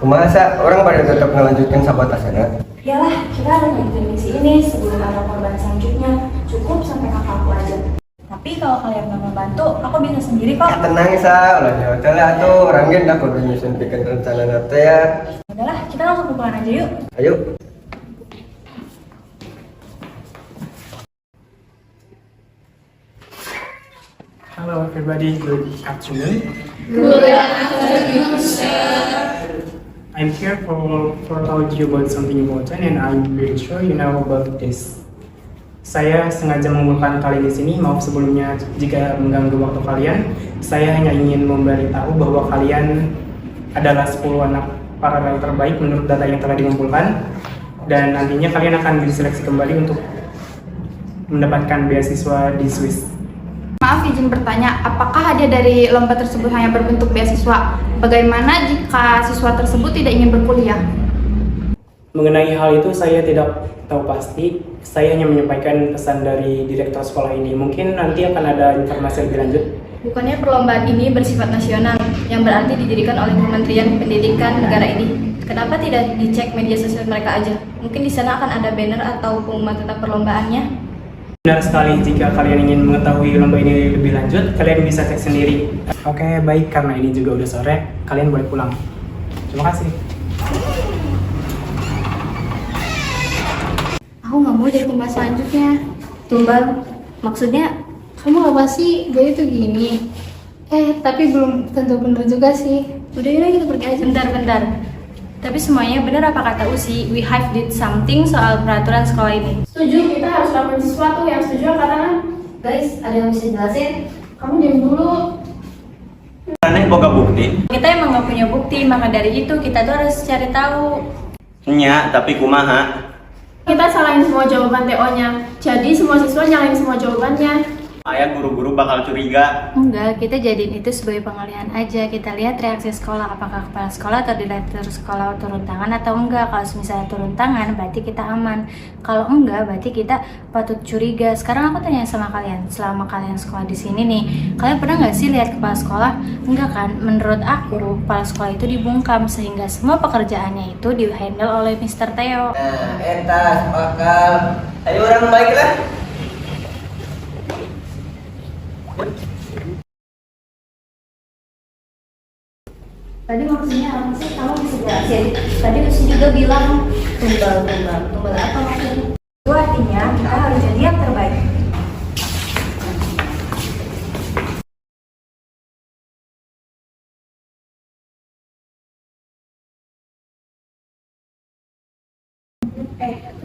Masa orang pada tetap ngelanjutkan sabotasenya? Yalah, kita harus lanjutin misi ini sebelum ada korban selanjutnya. Cukup sampai kakakku aja. Tapi kalau kalian nggak membantu, aku bisa sendiri kok. Tenang Sa, ulahnya hotel tuh orang dah kudu nyusun bikin rencana nanti ya. Udahlah, kita langsung ke pulang aja yuk. Ayo. Hello everybody, good afternoon. Good afternoon, sir. I'm here for tell you about something important and I'm pretty sure you know about this. Saya sengaja mengumpulkan kalian di sini, maaf sebelumnya jika mengganggu waktu kalian. Saya hanya ingin memberitahu bahwa kalian adalah 10 anak paralel terbaik menurut data yang telah dikumpulkan dan nantinya kalian akan diseleksi kembali untuk mendapatkan beasiswa di Swiss. Maaf izin bertanya, apakah hadiah dari lomba tersebut hanya berbentuk beasiswa? Bagaimana jika siswa tersebut tidak ingin berkuliah? Mengenai hal itu saya tidak tahu pasti. Saya hanya menyampaikan pesan dari direktur sekolah ini. Mungkin nanti akan ada informasi lebih lanjut. Bukannya perlombaan ini bersifat nasional, yang berarti didirikan oleh Kementerian Pendidikan negara ini. Kenapa tidak dicek media sosial mereka aja? Mungkin di sana akan ada banner atau pengumuman tentang perlombaannya. Benar sekali, jika kalian ingin mengetahui lomba ini lebih lanjut, kalian bisa cek sendiri. Oke, baik, karena ini juga udah sore, kalian boleh pulang. Terima kasih. Aku nggak mau jadi tumbal selanjutnya. Tumbal, maksudnya kamu apa sih? Jadi tuh gini. Tapi belum tentu bener juga sih. Udah yuk kita pergi aja. Bentar. Tapi semuanya benar apa kata Usi? We have did something soal peraturan sekolah ini. Setuju, kita harus lakukan sesuatu. Yang setuju katakan. Guys, ada yang bisa jelasin? Kamu diam dulu. Aneh boga bukti. Kita emang nggak punya bukti, maka dari itu kita tuh harus cari tahu. Nya, tapi kumaha? Kita salahin semua jawaban TO-nya. Jadi semua siswa nyalain semua jawabannya. Ayah guru-guru bakal curiga. Enggak, kita jadiin itu sebagai pengalihan aja. Kita lihat reaksi sekolah, apakah kepala sekolah atau direktur sekolah turun tangan atau enggak. Kalau misalnya turun tangan, berarti kita aman. Kalau enggak, berarti kita patut curiga. Sekarang aku tanya sama kalian, selama kalian sekolah di sini nih, kalian pernah nggak sih lihat kepala sekolah? Enggak kan? Menurut aku, kepala sekolah itu dibungkam sehingga semua pekerjaannya itu di-handle oleh Mr. Theo. Nah, etas, bakal. Ayo orang baiklah. Tadi maksudnya apa sih? Kamu bisa jelasin? Tadi Usi juga bilang tumbal apa maksudnya? Itu artinya kita harus jadi yang terbaik.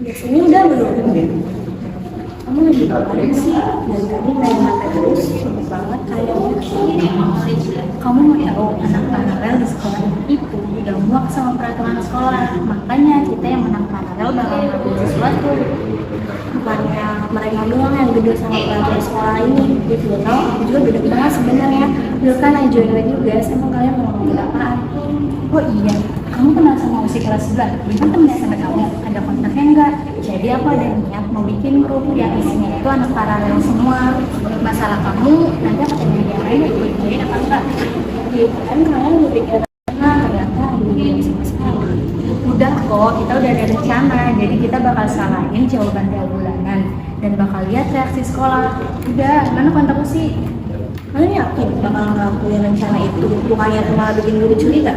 Biasanya udah belum? Kamu lagi ngapain sih? Dari tadi main mata terus. Sulit banget kayaknya. Kamu mau tahu anak paralel di sekolah itu udah muak sama peraturan sekolah. Makanya kita yang menang paralel bakal ngambil sesuatu. Bukannya mereka doang yang gede sama pelajaran sekolah ini. Gitu tau, aku juga gede banget sebenarnya. Dulu kan I join juga, emang kalian mau ngomongin apaan? Oh iya, kamu kenal sama Usi kelas 11? Dia kan temennya sama kamu, ada kontaknya enggak? Jadi aku ada niat mau bikin grup yang isinya itu anak paralel semua. Masalah kamu, nanti aku tanya dia lain ya, join apa enggak? Kan kalian udah pikir Ternyata dia sama sekali. Udah kok, kita udah ada rencana, jadi kita bakal salahin jawaban dia bulanan dan bakal lihat reaksi sekolah. Udah, mana kontak Usi? kalian yakin bakal ngelakuin rencana itu? Bukannya malah bikin guru curiga?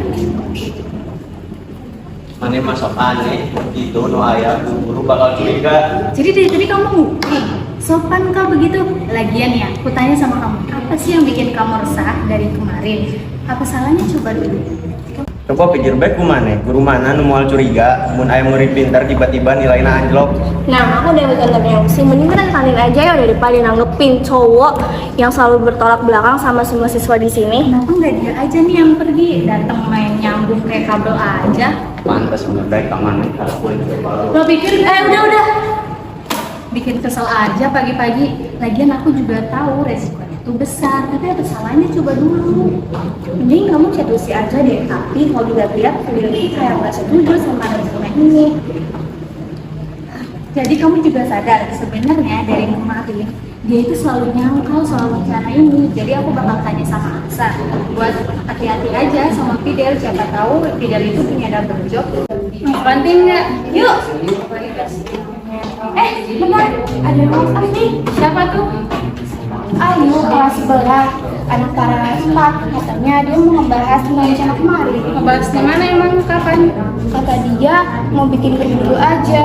Mana masuk aneh, itu no ayah guru bakal curiga. Jadi dari tadi kamu nguping, sopan kau begitu? Lagian ya, aku tanya sama kamu, apa sih yang bikin kamu resah dari kemarin? Apa salahnya coba dulu? Coba pikir baik kumane, guru mana nu moal curiga, mun aya murid pintar tiba-tiba nilainya anjlok. Nah, aku udah mikir sih, mendingan kalian aja ya daripada nanggepin cowok yang selalu bertolak belakang sama semua siswa di sini. Kenapa nggak dia aja nih yang pergi, datang main nyambung kayak kabel aja? Pantas bener baik ka mana. Lo pikir, udah. Bikin kesel aja pagi-pagi. Lagian aku juga tahu resikonya itu besar, tapi apa salahnya coba dulu. Mending kamu chat Usi aja deh, tapi kalau dilihat-lihat video ini kayak nggak setuju sama rencana ini. Jadi kamu juga sadar sebenarnya dari kemarin dia itu selalu nyangkal soal rencana ini. Jadi aku bakal tanya sama Aksa buat hati-hati aja sama Fidel. Siapa tahu Fidel itu punya double job. Mau kantin nggak? Yuk. Benar. Ada WhatsApp nih. Siapa tuh? Ayo kelas sebelah anak para 4. Katanya dia mau ngebahas tentang rencana kemarin. Ngebahas di mana emang? Kapan? Kata dia mau bikin grup dulu aja.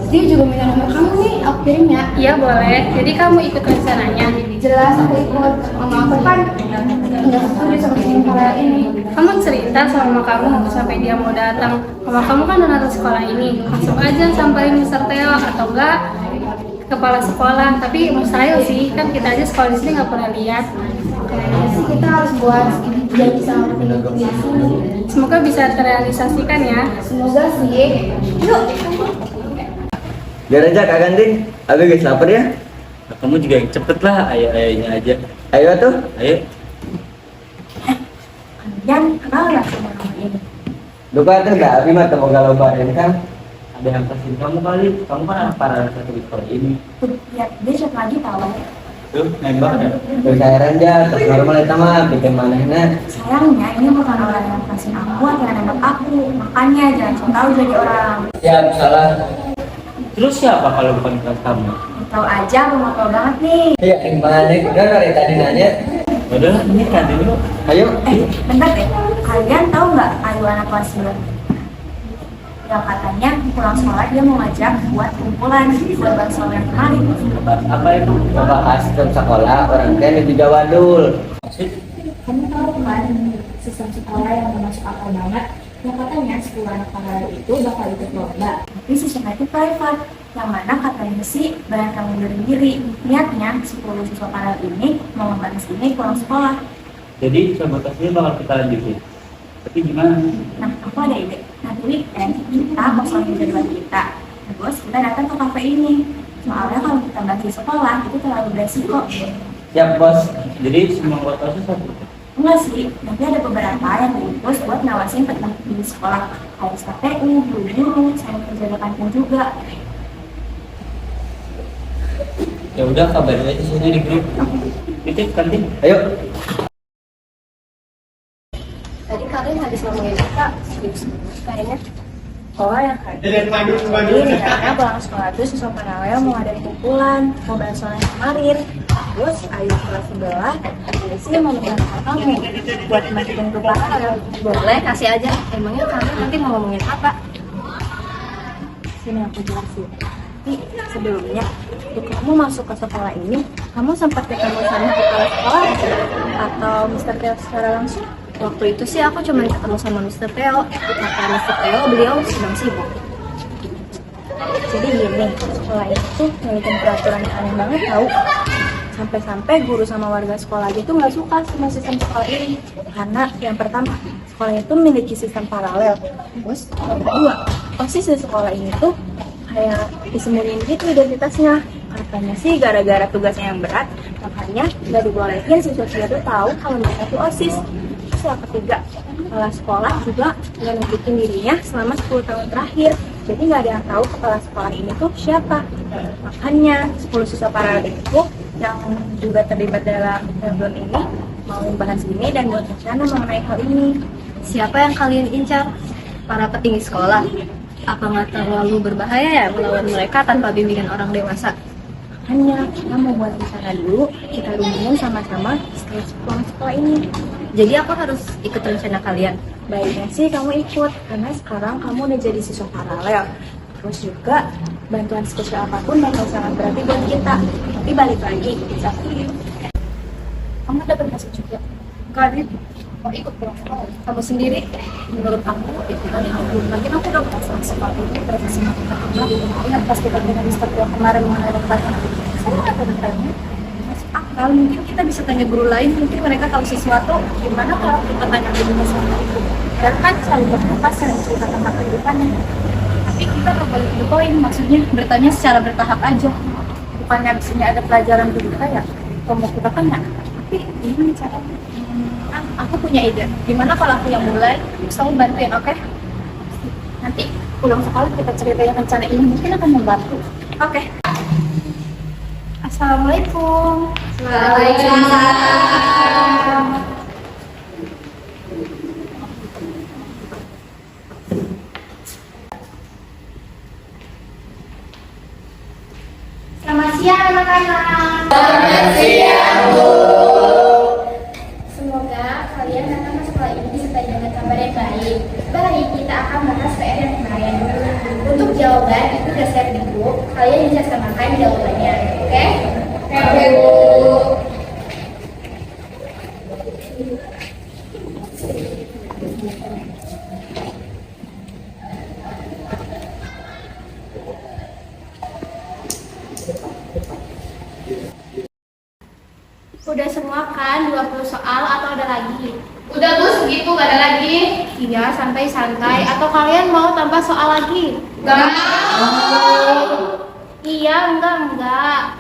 Dia juga minta nomor kamu nih, aku kirim ya. Iya boleh. Jadi kamu ikut rencananya? Jelas aku ikut. Mama aku kan nggak setuju sama rencana ini. Kamu cerita sama mama kamu sampai dia mau datang. Mama kamu kan anak sekolah ini. Langsung aja samperin Mr. Theo atau enggak kepala sekolah. Tapi mustahil sih, kan kita aja sekolah di sini nggak pernah lihat. Kayaknya sih kita harus buat janji sama di sini. Semoga bisa terrealisasikan ya. Semoga sih. Yuk. Biar aja Kak Ganding, aku guys lapar ya. Kamu juga yang cepet lah, ayo-ayonya aja. Ayo tuh. Ayo. Kalian kenal nggak sama nama ini? Lupa tuh nggak, Abi mah temu galau bareng kan. Ada yang kasih kamu kali, kamu kan anak para satu di sekolah ini. Tuh, lihat dia chat lagi tahu. Tuh, nembak ya. Bercairan aja, terus normal itu mah bikin manehna. Sayangnya ini bukan orang yang kasih aku atau anak aku. Makanya jangan sok tahu jadi orang. Siap, salah. Terus siapa kalau bukan kelas kamu? Tahu aja, aku mau tahu banget nih. Iya, gimana? Udah dari tadi nanya. Udah, ini kan dulu. Ayo. Bentar deh. Kalian tahu nggak Ayu anak kelas 9? Yang katanya pulang sekolah dia mau ngajak buat kumpulan buat bakso yang kemarin. Apa itu? Bahas tentang sekolah, orang kan di Jawadul. Kamu tahu kan sistem sekolah yang masuk akal banget? Yang katanya 10 anak paralel itu bakal ikut lomba. Tapi sistemnya itu private. Yang mana katanya sih banyak yang mundurin diri. Niatnya 10 siswa paralel ini mau ngebahas ini pulang sekolah. Jadi sabotasinya bakal kita lanjutin. Tapi gimana? Nah, aku ada ide. Nanti weekend kita kosongin jadwal kita. Terus kita datang ke kafe ini. Soalnya kalau kita bagi sekolah itu terlalu beresiko. Siap, Bos. Jadi semua buat kasus satu. Enggak sih, nanti ada beberapa yang diutus buat ngawasin peternak di sekolah. Kayak SKPU, guru, sama penjaga kantin juga. Ya udah, kabarin aja saja di grup. Titip kantin. Ayo. Tadi kalian habis ngomongin apa? Kayaknya ini karena pulang sekolah itu siswa paralel mau ada kumpulan, mau bahas soal yang kemarin. Terus Ayu kelas sebelah, sih mau ngomongin apa nih buat masukin ke paralel. Boleh, kasih aja. Emangnya kamu nanti mau ngomongin apa? Sini aku jelasin. Tapi sebelumnya, waktu kamu masuk ke sekolah ini, kamu sempat ketemu sama kepala sekolah atau Mr. Theo secara langsung? Waktu itu sih aku cuma ketemu sama Mr. Theo, kata Mr. Theo beliau sedang sibuk. Jadi gini, sekolah itu memiliki peraturan yang aneh banget tahu. Sampai-sampai guru sama warga sekolah aja tuh nggak suka sama sistem sekolah ini. Karena yang pertama, sekolah itu memiliki sistem paralel. Terus yang kedua, OSIS di sekolah ini tuh kayak disembunyiin gitu identitasnya. Katanya sih gara-gara tugasnya yang berat, makanya nggak dibolehin siswa-siswa tuh tahu kalau mereka tuh OSIS. Terus yang ketiga, kepala sekolah juga nggak nunjukin dirinya selama 10 tahun terakhir. Jadi nggak ada yang tahu kepala sekolah ini tuh siapa. Makanya 10 siswa paralel itu yang juga terlibat dalam film ini mau membahas ini dan buat rencana mengenai hal ini. Siapa yang kalian incar? Para petinggi sekolah? Apa nggak terlalu berbahaya ya melawan mereka tanpa bimbingan orang dewasa? Hanya kita mau buat rencana dulu, kita rundingin sama-sama sekolah sekolah ini. Jadi aku harus ikut rencana kalian? Baiknya sih kamu ikut, karena sekarang kamu udah jadi siswa paralel. Terus juga bantuan spesial apapun bakal sangat berarti buat kita. Tapi balik lagi, kamu dapat masuk juga. Enggak, mau ikut dong. Kamu sendiri, menurut aku itu kan aku. Mungkin aku udah merasa seperti itu, terus kita ingat pas kita dengan Mr. Theo kemarin mengenai pertanyaan. Saya nggak bertanya. Masuk akal, mungkin kita bisa tanya guru lain, mungkin mereka tahu sesuatu. Gimana kalau kita tanya guru sama itu? Dan kan selalu berlepas dan cerita tentang kehidupannya. Tapi kita nggak boleh poin, maksudnya bertanya secara bertahap aja. Bukannya di sini ada pelajaran dulu kayak mau kita tanya. Tapi gimana caranya? Aku punya ide. Gimana kalau aku yang mulai, terus kamu bantuin, oke? Nanti pulang sekolah kita ceritain rencana ini, mungkin akan membantu. Oke. Assalamualaikum. Waalaikumsalam. Selamat siang anak-anak. Selamat siang, Bu. Semoga kalian datang ke sekolah ini disertai dengan kabar yang baik. Baik, kita akan bahas PR yang kemarin. Untuk jawaban itu sudah share di grup. Kalian bisa samakan jawabannya, oke? Oke, Bu. Udah semua kan 20 soal atau ada lagi? Udah Bu, segitu gak ada lagi. Iya, santai-santai. Atau kalian mau tambah soal lagi? Gak mau. Iya, enggak.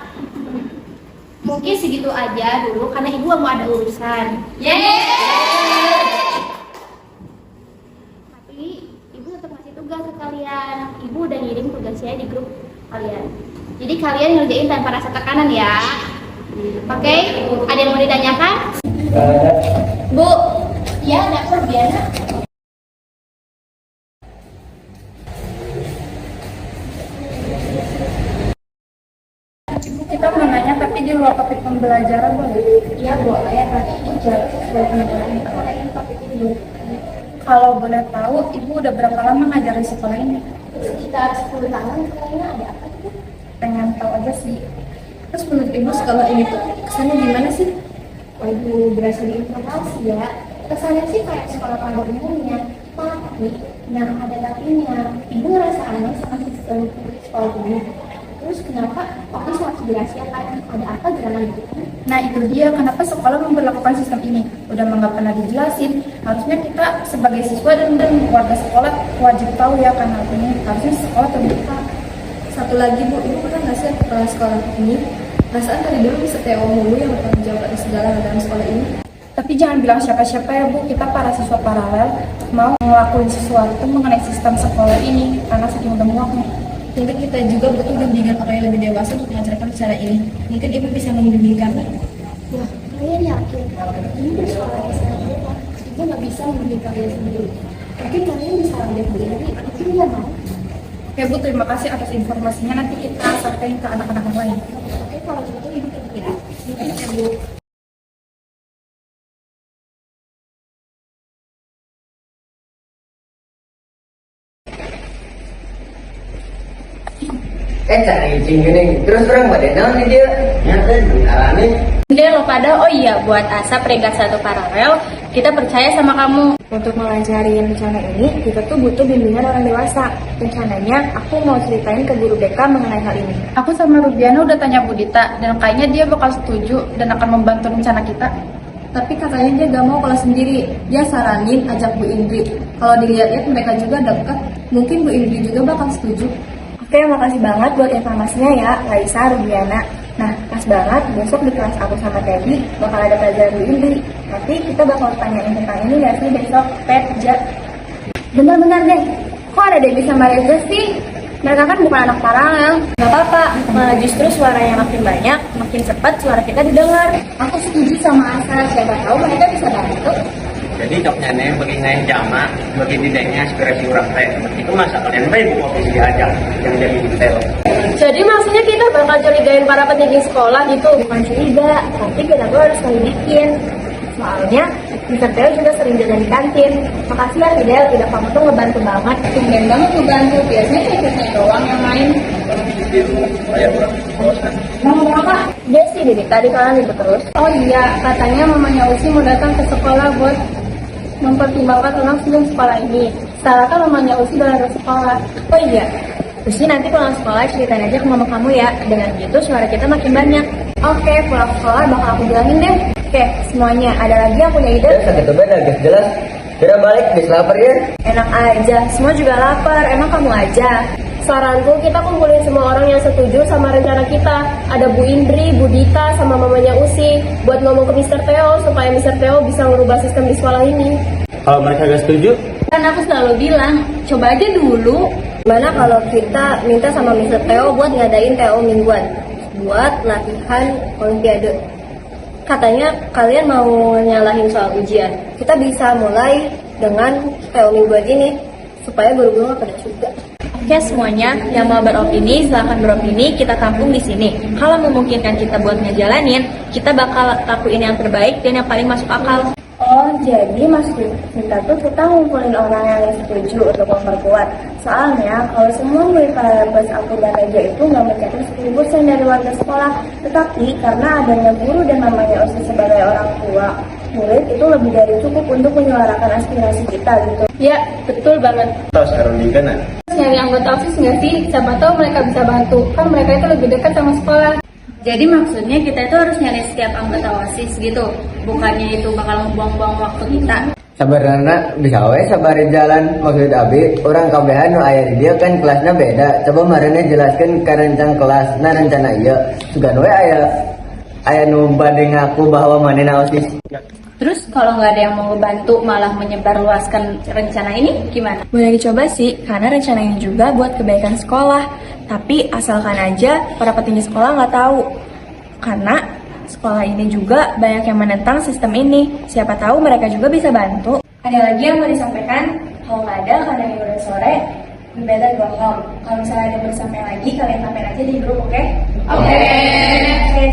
Mungkin segitu aja dulu karena ibu mau ada urusan. Tapi ibu tetap ngasih tugas ke kalian. Ibu udah ngirim tugasnya di grup kalian. Jadi kalian ngerjain tanpa rasa tekanan ya. Oke, ada yang mau ditanyakan? Bu, ya dapur Diana. Kita mau nanya tapi di luar topik pembelajaran boleh? Iya boleh, tapi ibu jawab sesuai pembelajaran kalian topik ini. Kalau boleh tahu, ibu udah berapa lama ngajar di sekolah ini? Sekitar 10 tahun kayaknya. Ada apa tuh? Pengen tahu aja sih. Terus menurut ibu sekolah ini tuh kesannya gimana sih? Waduh, berasa diinformasi ya. Kesannya sih kayak sekolah pada umumnya, tapi yang ada tapinya. Ibu ngerasa aneh sama sistem sekolah ini. Terus kenapa waktu harus dirahasiakan? Ada apa gerangan gitu? Nah itu dia kenapa sekolah memperlakukan sistem ini. Udah nggak pernah dijelasin. Harusnya kita sebagai siswa dan warga sekolah wajib tahu ya kan artinya harusnya sekolah terbuka. Satu lagi Bu, Ibu pernah nggak sih kepala sekolah ini? Perasaan dari dulu bisa TO mulu yang bertanggung jawab atas segala hal dalam sekolah ini. Tapi jangan bilang siapa-siapa ya Bu, kita para siswa paralel mau ngelakuin sesuatu mengenai sistem sekolah ini karena saking udah muaknya. Mungkin kita juga butuh bimbingan orang yang lebih dewasa untuk mengajarkan secara ini. Mungkin Ibu bisa membimbing kami. Wah, kalian yakin? Ini bersekolah SMA, ibu nggak bisa membimbing kalian sendiri. Mungkin kalian bisa ambil sendiri, mungkin dia mau. Oke Bu, terima kasih atas informasinya. Nanti kita sampaikan ke anak-anak yang lain. Oke, kalau gitu ibu pergi ya. Mungkin ya Bu. Cari izin gini, terus orang pada naon nih dia? Nyata bentar nih. Dia lo pada, oh iya buat asap regat satu paralel, kita percaya sama kamu. Untuk melancarin rencana ini, kita tuh butuh bimbingan orang dewasa. Rencananya, aku mau ceritain ke guru BK mengenai hal ini. Aku sama Rubiana udah tanya Bu Dita, dan kayaknya dia bakal setuju dan akan membantu rencana kita. Tapi katanya dia gak mau kalau sendiri. Dia saranin ajak Bu Indri. Kalau dilihat-lihat mereka juga dekat, mungkin Bu Indri juga bakal setuju. Oke, makasih banget buat informasinya ya, Laisa, Rubiana. Nah, pas banget, besok di kelas aku sama Teddy bakal ada pelajaran Bu Indri. Nanti kita bakal tanyain tentang ini gak sih besok, Pet, Ja? Bener-bener deh, kok ada Debbie sama Reza sih? Mereka kan bukan anak paralel. Gak apa-apa, malah justru suaranya makin banyak, makin cepat suara kita didengar. Aku setuju sama Asa, siapa tahu mereka bisa bantu. Jadi coknya nih bagi naik jama, bagi tidaknya aspirasi orang teh. Itu masa kalian baik bu ofisi diajak yang jadi detail. Jadi maksudnya kita bakal curigain para pendidik sekolah gitu? Bukan curiga, tapi kita tuh harus bikin. Soalnya, Mr. Theo juga sering jajan di kantin. Makasih ya Fidel, tidak kamu tuh ngebantu banget. Tumben banget ngebantu, biasanya ikutnya doang yang main. Saya kurang bosan. Mau ngomong apa? Desi, Dede, tadi kalian ribut terus. Oh iya, katanya mamanya Usi mau datang ke sekolah buat mempertimbangkan ulang sebelum sekolah ini. Setelah kan mamanya Usi udah ada sekolah. Oh iya, Usi nanti pulang sekolah ceritain aja ke mama kamu ya. Dengan gitu suara kita makin banyak. Oke, pulang sekolah bakal aku bilangin deh. Oke, semuanya. Ada lagi yang punya ide? Sakit beda, guys jelas. Kira balik, bis lapar ya? Enak aja, semua juga lapar. Emang kamu aja. Saranku kita kumpulin semua orang yang setuju sama rencana kita. Ada Bu Indri, Bu Dita, sama mamanya Usi buat ngomong ke Mr. Theo supaya Mr. Theo bisa merubah sistem di sekolah ini. Kalau mereka gak setuju, Kan aku selalu bilang, coba aja dulu. Gimana kalau kita minta sama Mr. Theo buat ngadain TO mingguan buat latihan olimpiade? Katanya kalian mau nyalahin soal ujian. Kita bisa mulai dengan TO mingguan ini supaya guru-guru nggak pada juga. Oke semuanya, yang mau beropini silahkan beropini, kita tampung di sini. Kalau memungkinkan kita buat ngejalanin, kita bakal lakuin yang terbaik dan yang paling masuk akal. Oh, jadi maksud kita tuh kita ngumpulin orang yang setuju untuk memperkuat. Soalnya kalau semua murid Paralempus aku dan Reja itu nggak mencapai 10% dari warga sekolah, tetapi karena adanya guru dan mamanya OSIS sebagai orang tua, murid itu lebih dari cukup untuk menyuarakan aspirasi kita gitu. Ya, betul banget. Terus sekarang di kanan. Nyari anggota OSIS nggak sih? Siapa tahu mereka bisa bantu. Kan mereka itu lebih dekat sama sekolah. Jadi maksudnya kita itu harus nyari setiap anggota OSIS gitu. Bukannya itu bakal membuang-buang waktu kita. Sabarana bisa we sabari jalan maksud abi orang kabehan nu aya di dia kan kelasnya beda. Coba marane jelaskan ke rencana kelas. Nah rencana ieu sugan we aya nu banding aku bahwa manehna OSIS. Terus kalau nggak ada yang mau ngebantu malah menyebarluaskan rencana ini gimana? Boleh dicoba sih, karena rencana ini juga buat kebaikan sekolah. Tapi asalkan aja para petinggi sekolah nggak tahu. Karena sekolah ini juga banyak yang menentang sistem ini. Siapa tahu mereka juga bisa bantu. Ada lagi yang mau disampaikan? Kalau nggak ada, karena ini udah sore, we better go home. Kalau misalnya ada yang mau disampaikan lagi, kalian sampaikan aja di grup, oke? Oke,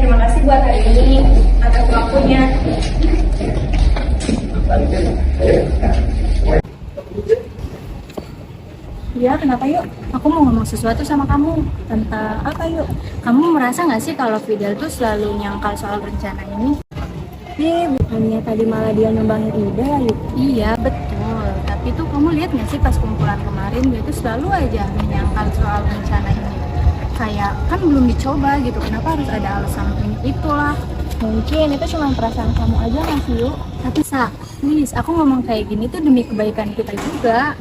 terima kasih buat hari ini atas waktunya. Ya, kenapa yuk? Aku mau ngomong sesuatu sama kamu. Tentang apa yuk? Kamu merasa nggak sih kalau Fidel tuh selalu nyangkal soal rencana ini? Bukannya tadi malah dia nyumbangin ide ya, Yuk? Iya, betul. Tapi tuh kamu lihat nggak sih pas kumpulan kemarin dia tuh selalu aja menyangkal soal rencana ini. Kayak kan belum dicoba gitu. Kenapa harus ada alasan ini itulah? Mungkin itu cuma perasaan kamu aja nggak sih, Yuk? Tapi please, aku ngomong kayak gini tuh demi kebaikan kita juga.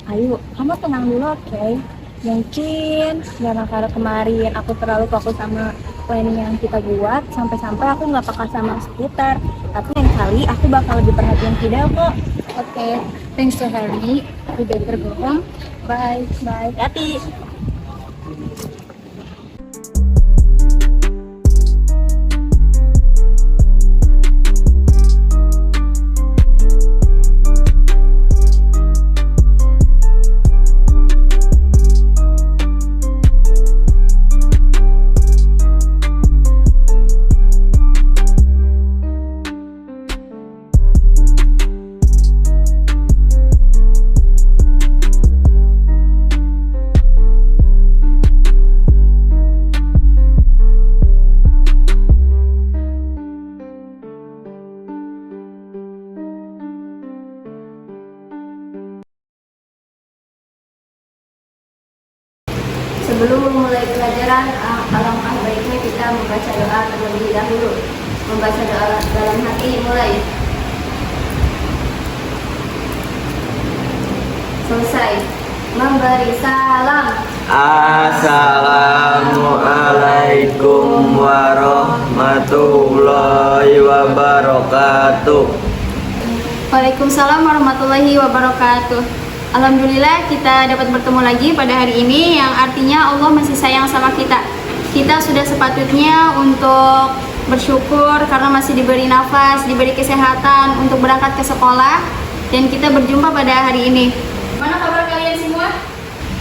Ayo, kamu tenang dulu, oke? Mungkin karena kemarin aku terlalu fokus sama planning yang kita buat, sampai-sampai aku nggak peka sama sekitar. Tapi lain kali aku bakal lebih perhatian video kok. Oke, thanks to Harry. We better go home. Bye. Bye, hati. Sebelum memulai pelajaran, alangkah baiknya kita membaca doa terlebih dahulu. Membaca doa dalam hati mulai. Selesai. Memberi salam. Assalamualaikum warahmatullahi wabarakatuh. Waalaikumsalam warahmatullahi wabarakatuh. Alhamdulillah kita dapat bertemu lagi pada hari ini, yang artinya Allah masih sayang sama kita. Kita sudah sepatutnya untuk bersyukur karena masih diberi nafas, diberi kesehatan untuk berangkat ke sekolah, dan kita berjumpa pada hari ini. Mana kabar kalian semua?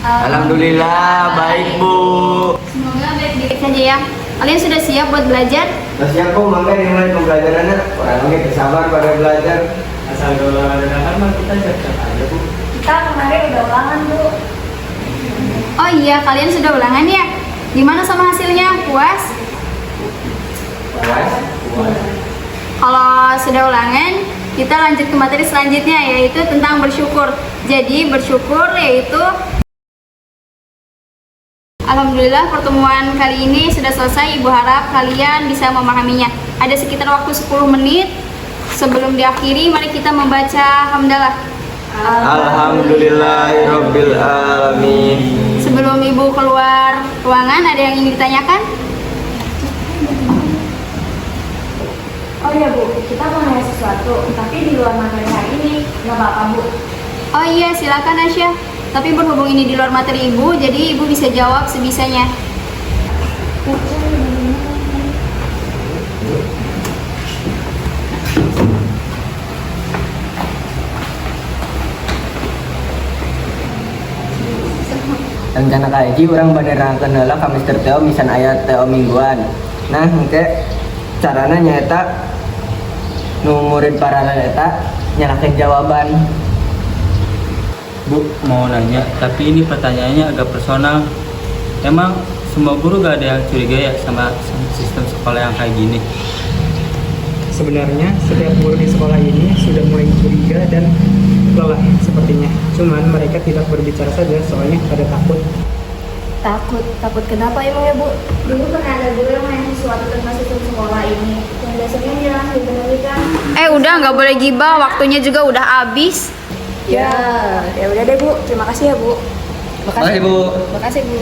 Alhamdulillah baik Bu. Semoga baik-baik saja ya. Kalian sudah siap buat belajar? Siap Bu, mangga dimulai pembelajarannya. Orangnya bersabar pada belajar. Asal doa dan mah kita siap-siap aja Bu. Kita kemarin udah ulangan, Bu. Oh iya, kalian sudah ulangan ya? Gimana sama hasilnya? Puas? Puas. Kalau sudah ulangan, kita lanjut ke materi selanjutnya, yaitu tentang bersyukur. Jadi bersyukur yaitu Alhamdulillah pertemuan kali ini sudah selesai. Ibu harap kalian bisa memahaminya. Ada sekitar waktu 10 menit sebelum diakhiri. Mari kita membaca hamdalah. Alhamdulillahirabbil alamin. Sebelum ibu keluar ruangan, ada yang ingin ditanyakan? Oh iya Bu, kita mau nanya sesuatu, tapi di luar materi hari ini, nggak apa-apa Bu. Oh iya, silakan Asya. Tapi berhubung ini di luar materi ibu, jadi ibu bisa jawab sebisanya. Rencana kaji orang banerangkeun heula ka Mr. Teo misan aya Teo mingguan. Nah, engke carana nyaeta nu murid paralel eta nyalakeun jawaban. Bu, mau nanya, tapi ini pertanyaannya agak personal. Emang semua guru gak ada yang curiga ya sama sistem sekolah yang kayak gini? Sebenarnya setiap guru di sekolah ini sudah mulai curiga dan lelah sepertinya. Cuman mereka tidak berbicara saja soalnya pada takut. Takut kenapa emang ya Bu? Dulu pernah ada guru yang main sesuatu tentang sistem sekolah ini. Yang dasarnya dia langsung dibenarkan. Udah nggak boleh gibah, waktunya juga udah habis. Ya udah deh Bu, terima kasih ya Bu. Makasih, Bu. Makasih Bu.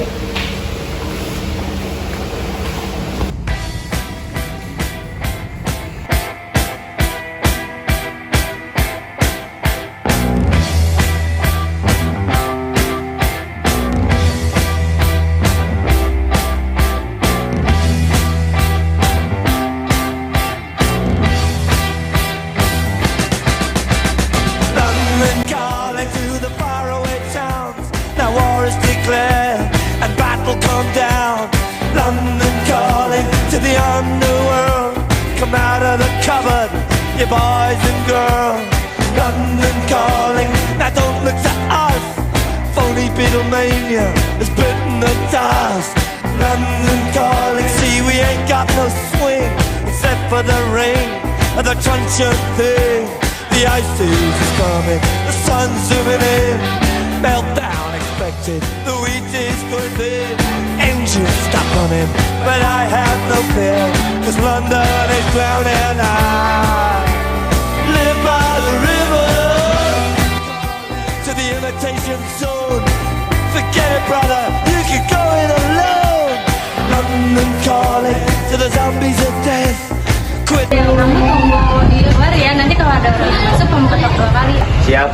London calling to the faraway towns. Now war is declared and battle come down. London calling to the underworld. Come out of the cupboard, you boys and girls. London calling, now don't look to us. Phony Beatlemania has bitten the dust. London calling, see we ain't got no swing except for the rain and the truncheon thing. The ice age is coming, the sun's zooming in. Meltdown expected, the wheat is going thin. Engines stop running, but I have no fear, cause London is drowning. I live by the river, to the imitation zone. Forget it brother, you can go it alone. London calling to the zombies of death. Quit. Kamu tunggu di luar ya, nanti kalau ada orang yang masuk kamu ketok 2 kali. Siap.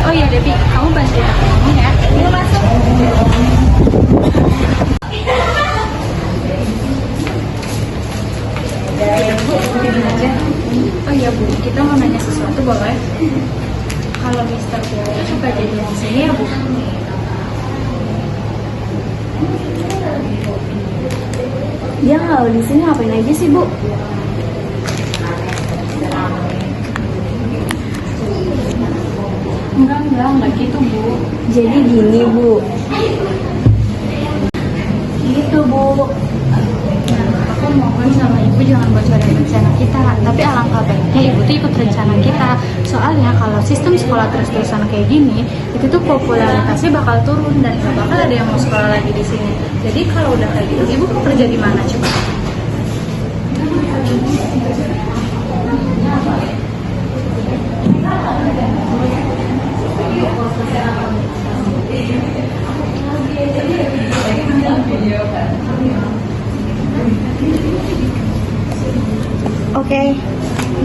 Oh iya Devi, kamu bantuin aku ngomong ya. Yuk masuk. Bu, begini aja. Oh iya Bu, kita mau nanya sesuatu boleh? Kalau Mr. Teo itu suka jadi di sini ya Bu? Dia kalau di sini ngapain aja sih Bu? Enggak gitu Bu. Jadi gini Bu. Gitu Bu. Aku mohon sama Ibu jangan bocorin rencana kita. Tapi alangkah baiknya Ibu tuh ikut rencana kita. Soalnya kalau sistem sekolah terus-terusan kayak gini, itu tuh popularitasnya bakal turun dan gak bakal ada yang mau sekolah lagi di sini. Jadi kalau udah kayak gitu, Ibu mau kerja di mana coba?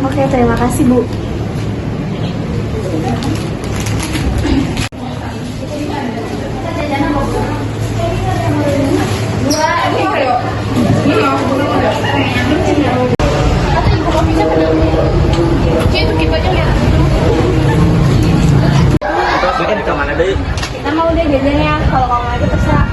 Oke, terima kasih Bu. Bikin ke mana deh? Kita mau udah jajan ya, kalau kamu lagi terserah.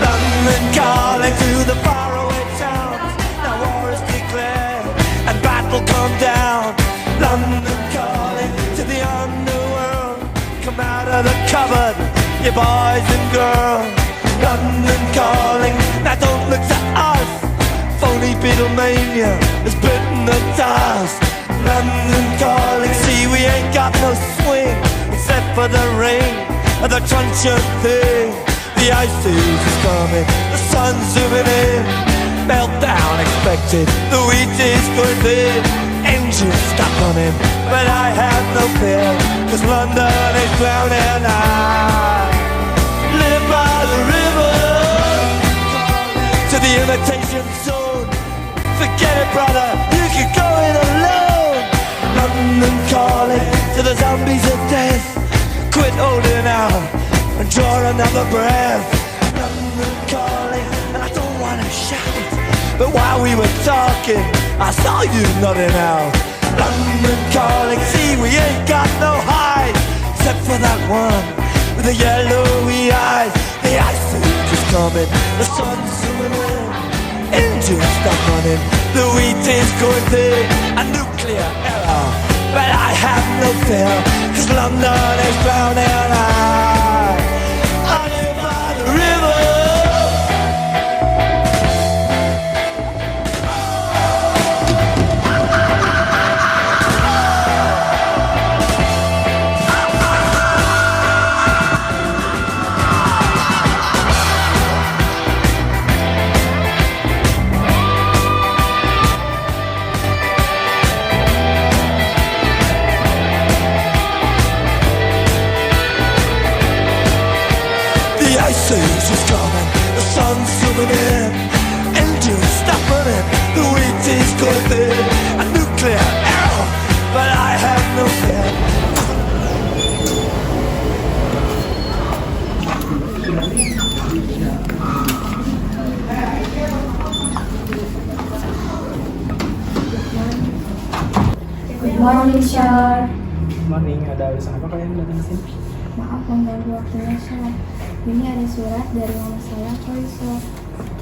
London calling to the faraway towns. Now war is declared and battle come down. London calling to the underworld. Come out of the cupboard, you boys and girls. London calling, now don't look to us. Phony Beatlemania has bitten the dust. London calling, see we ain't got no swing except for the rain and the truncheon thing. The ice age is coming, the sun's zooming in. Meltdown expected, the wheat is going thin. Engines stop running, but I have no fear, 'cause London is drowning. I live by the river, to the imitation zone. Forget it, brother, you can go it alone. London calling to the zombies of death. Quit holding out and draw another breath. London calling, and I don't wanna shout it, but while we were talking, I saw you nodding out. London calling, see we ain't got no hide, except for that one with the yellowy eyes. The ice age is coming, the sun's zooming in. Engines stop running, the wheat is going thin. A nuclear error, but I have no fear, 'cause London is drowning. I live by the river. The ice age is coming, the sun's zooming in. Engines stop running, the wheat is going thin. A nuclear error, but I have no fear. Good morning, Sir. Morning, ada urusan apa kalian datang ke sini? Maaf mengganggu waktunya, Sir. Ini ada surat dari mama saya, Sir.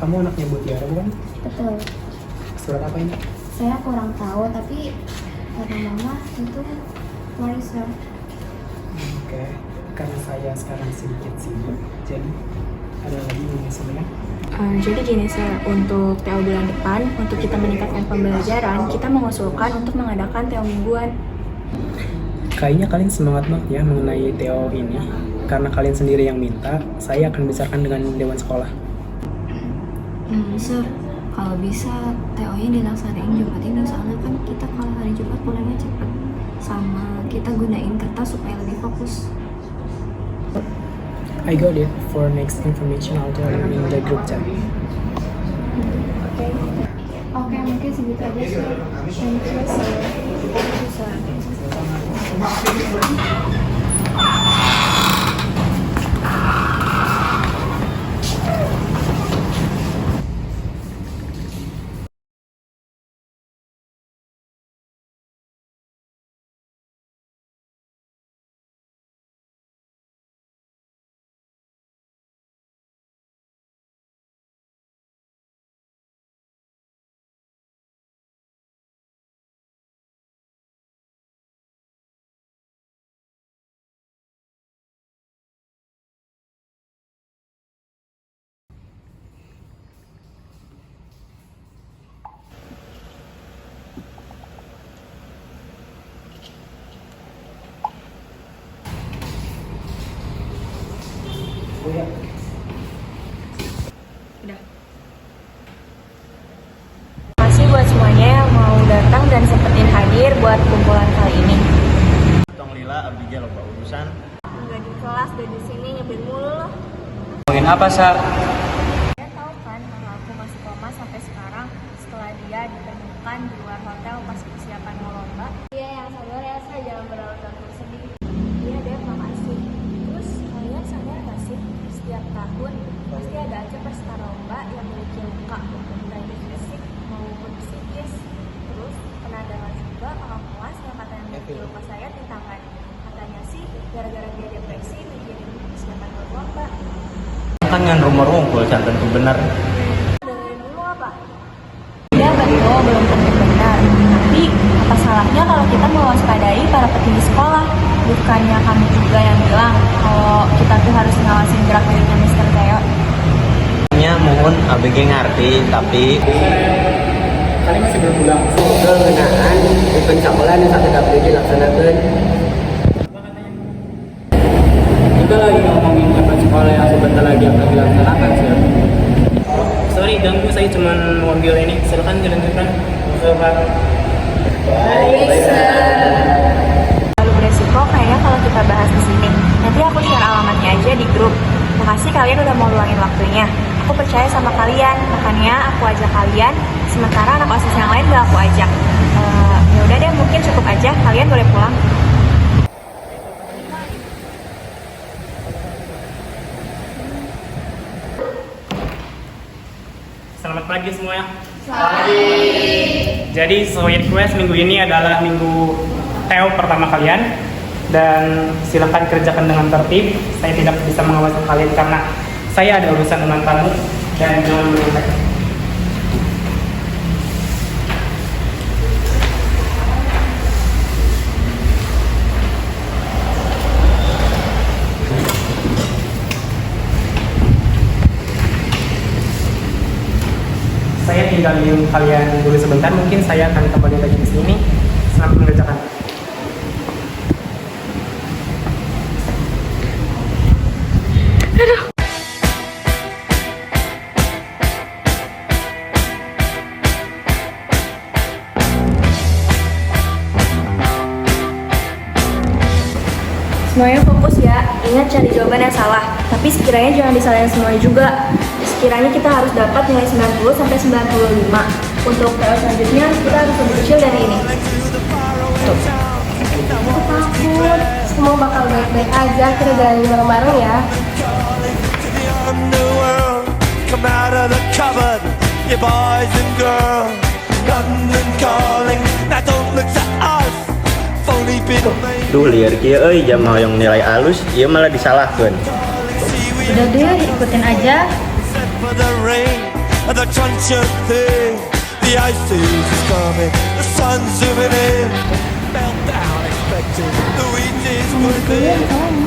Kamu anaknya Bu Tiara bukan? Betul. Surat apa ini? Saya kurang tahu, tapi kata mama itu Sir. Oke, karena saya sekarang sedikit sibuk, jadi ada lagi yang sebenarnya. Jadi gini, Sir, untuk TO bulan depan, untuk kita meningkatkan pembelajaran, kita mengusulkan untuk mengadakan TO mingguan. Kayaknya kalian semangat banget ya mengenai TO ini. Karena kalian sendiri yang minta, saya akan bicarakan dengan Dewan Sekolah. Sir, kalau bisa TO-nya dilaksanain Jumat ini, soalnya kan kita kalau hari Jumat pulangnya cepet. Sama kita gunain kertas supaya lebih fokus. I got it. For next information, I'll tell you in the group chat. Oke, mungkin segitu aja, Sir. Thank you, Sir. Udah. Terima kasih buat semuanya yang mau datang dan sempetin hadir buat kumpulan kali ini. Tong Lila, Abijah loba urusan. Nggak di kelas, dan di sini nyebelin mulu loh. Ngomongin apa, Sa? Dia tahu kan kalau aku masih koma sampai sekarang setelah dia ditemukan di luar hotel pas persiapan mau lomba. Iya, yang sabar ya, saya jangan berlarut-larut bersedih. Iya deh, makasih. Terus kalian sadar nggak sih, setiap tahun pasti ada aja peserta lomba yang memiliki luka, baik fisik maupun psikis. Terus pernah dengar juga kakak kelas yang katanya memiliki luka sayat di tangan. Katanya sih gara-gara dia depresi mikirin persiapan buat lomba. Kan dengan rumor ngumpul, jangan tentu benar. Dengerin dulu apa? Ya betul, belum tentu benar. Tapi apa salahnya kalau kita mewaspadai para petinggi sekolah? Bukannya kami juga yang bilang kalau kita tuh harus ngawasin gerak-geriknya Mr. Theo. Nya mohon ABG ngerti, tapi Kalian masih belum pulang. Kenaan event sekolah yang satu dapat dilaksanakan. Kita lagi ngomongin event sekolah yang bentar lagi akan dilaksanakan, Sir. Sorry ganggu, saya cuma mau ambil ini. Silakan dilanjutkan. Lalu beresiko kayaknya kalau kita bahas di sini. Nanti aku share alamatnya aja di grup. Makasih kalian udah mau luangin waktunya. Aku percaya sama kalian, makanya aku ajak kalian. Sementara anak OSIS yang lain gak aku ajak. Ya udah deh, mungkin cukup aja. Kalian boleh pulang. Selamat pagi semuanya. Jadi sesuai request minggu ini adalah minggu TEO pertama kalian dan silakan kerjakan dengan tertib. Saya tidak bisa mengawasi kalian karena saya ada urusan dengan tamu dan jangan berusaha. Saya tinggalin kalian dulu sebentar, mungkin saya akan kembali lagi di sini. Selamat mengerjakan. Semuanya fokus ya, ingat cari jawaban yang salah. Tapi sekiranya jangan disalahin semuanya juga. Sekiranya kita harus dapat nilai 90 sampai 95. Untuk TO selanjutnya kita harus lebih kecil dari ini. Tuh. Aku takut. Semua bakal baik-baik aja. Kita jalan bareng-bareng ya. Come out of the cupboard, you boys and girls. London calling, now don't look to us. Phony been made. Duh liar kieu euy jam hoyong nilai alus, ieu malah disalahkeun. Udah deh, ikutin aja. For the rain and the truncheon thing, the ice is coming, the sun's zooming in. Meltdown expected, the wheat is good in,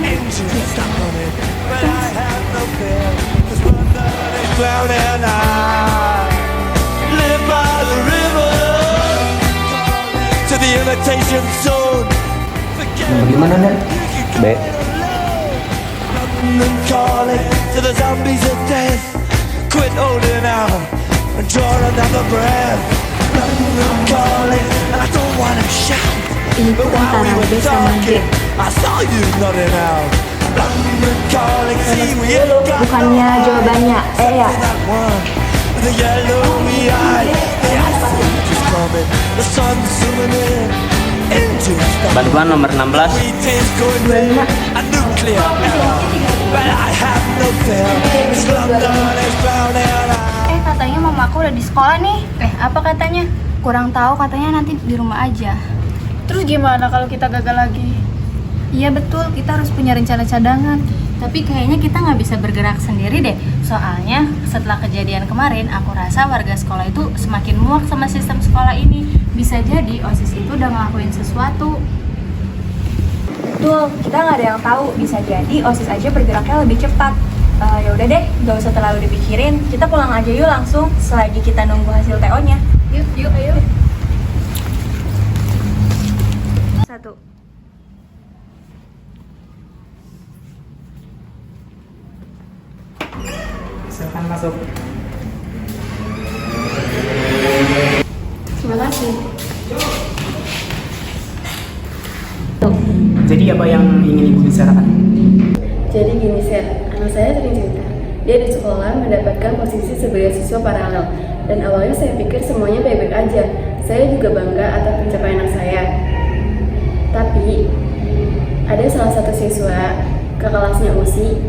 engines stop running, but I have no fear, 'cause London is drowning and I live by the river to the imitation zone. Bagaimana Nen? B. London calling to the zombies of death. Quit holding out and draw another breath. London calling, and I don't wanna shout. Ini But tuh while we antara were B sama G. talking, I saw you nodding out. London calling, see we ain't got Bukannya jawabannya ya? that one. The yellowy eye, the ice is coming, the sun's zooming in. Engines stop. Bantuan nomor 16. Wheat is going red, a nuclear error. But I have no fear, 'cause London is drowning. Katanya mama aku udah di sekolah nih. Apa katanya? Kurang tahu, katanya nanti di rumah aja. Terus gimana kalau kita gagal lagi? Iya betul, kita harus punya rencana cadangan. Tapi kayaknya kita nggak bisa bergerak sendiri deh. Soalnya setelah kejadian kemarin, aku rasa warga sekolah itu semakin muak sama sistem sekolah ini. Bisa jadi OSIS itu udah ngelakuin sesuatu. Betul, kita nggak ada yang tahu. Bisa jadi OSIS aja bergeraknya lebih cepat. Ya udah deh, gak usah terlalu dipikirin. Kita pulang aja yuk langsung, selagi kita nunggu hasil TO-nya. Yuk, ayo. 1. Silakan masuk. Terima kasih. Jadi apa yang ingin Ibu bicarakan? Jadi gini Sir, anak saya sering cerita. Dia di sekolah mendapatkan posisi sebagai siswa paralel. Dan awalnya saya pikir semuanya baik-baik aja. Saya juga bangga atas pencapaian anak saya. Tapi ada salah satu siswa ke kelasnya USI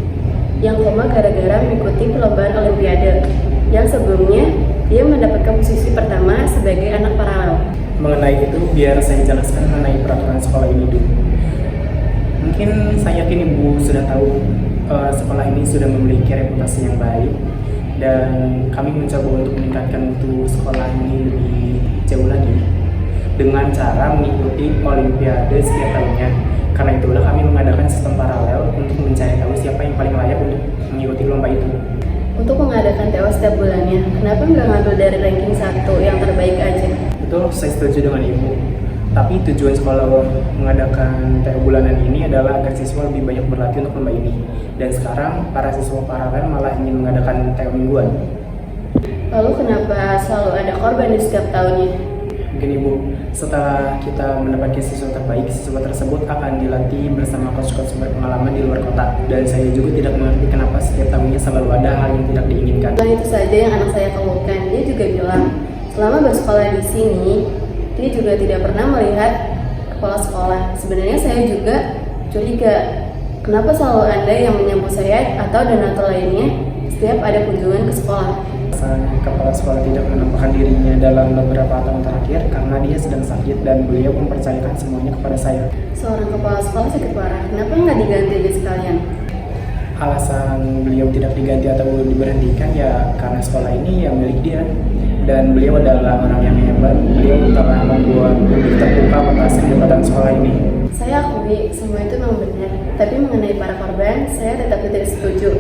yang koma gara-gara mengikuti perlombaan olimpiade. Yang sebelumnya dia mendapatkan posisi pertama sebagai anak paralel. Mengenai itu biar saya jelaskan mengenai peraturan sekolah ini dulu. Mungkin saya yakin Ibu sudah tahu sekolah ini sudah memiliki reputasi yang baik dan kami mencoba untuk meningkatkan mutu sekolah ini lebih jauh lagi dengan cara mengikuti olimpiade setiap tahunnya. Karena itulah kami mengadakan sistem paralel untuk mencari tahu siapa yang paling layak untuk mengikuti lomba itu. Untuk mengadakan TO setiap bulannya, kenapa nggak ngambil dari ranking 1 yang terbaik aja? Betul, saya setuju dengan Ibu. Tapi tujuan sekolah mengadakan TO bulanan ini adalah agar siswa lebih banyak berlatih untuk lomba ini. Dan sekarang para siswa paralel malah ingin mengadakan TO mingguan. Lalu kenapa selalu ada korban di setiap tahunnya? Mungkin Ibu, setelah kita mendapatkan siswa terbaik, siswa tersebut akan dilatih bersama coach-coach berpengalaman di luar kota. Dan saya juga tidak mengerti kenapa setiap tahunnya selalu ada hal yang tidak diinginkan. Bukan itu saja yang anak saya keluhkan. Dia juga bilang, selama bersekolah di sini, dia juga tidak pernah melihat kepala sekolah. Sebenarnya saya juga curiga, kenapa selalu Anda yang menyambut saya atau donatur lainnya setiap ada kunjungan ke sekolah? Kepala sekolah tidak menampakkan dirinya dalam beberapa tahun terakhir karena dia sedang sakit dan beliau mempercayakan semuanya kepada saya. Seorang kepala sekolah sakit parah, kenapa nggak diganti aja sekalian? Alasan beliau tidak diganti atau diberhentikan ya karena sekolah ini yang milik dia. Dan beliau adalah orang yang hebat. Beliau telah membuat lebih terbuka batasan jabatan sekolah ini. Saya akui semua itu memang benar, tapi mengenai para korban, saya tetap tidak setuju.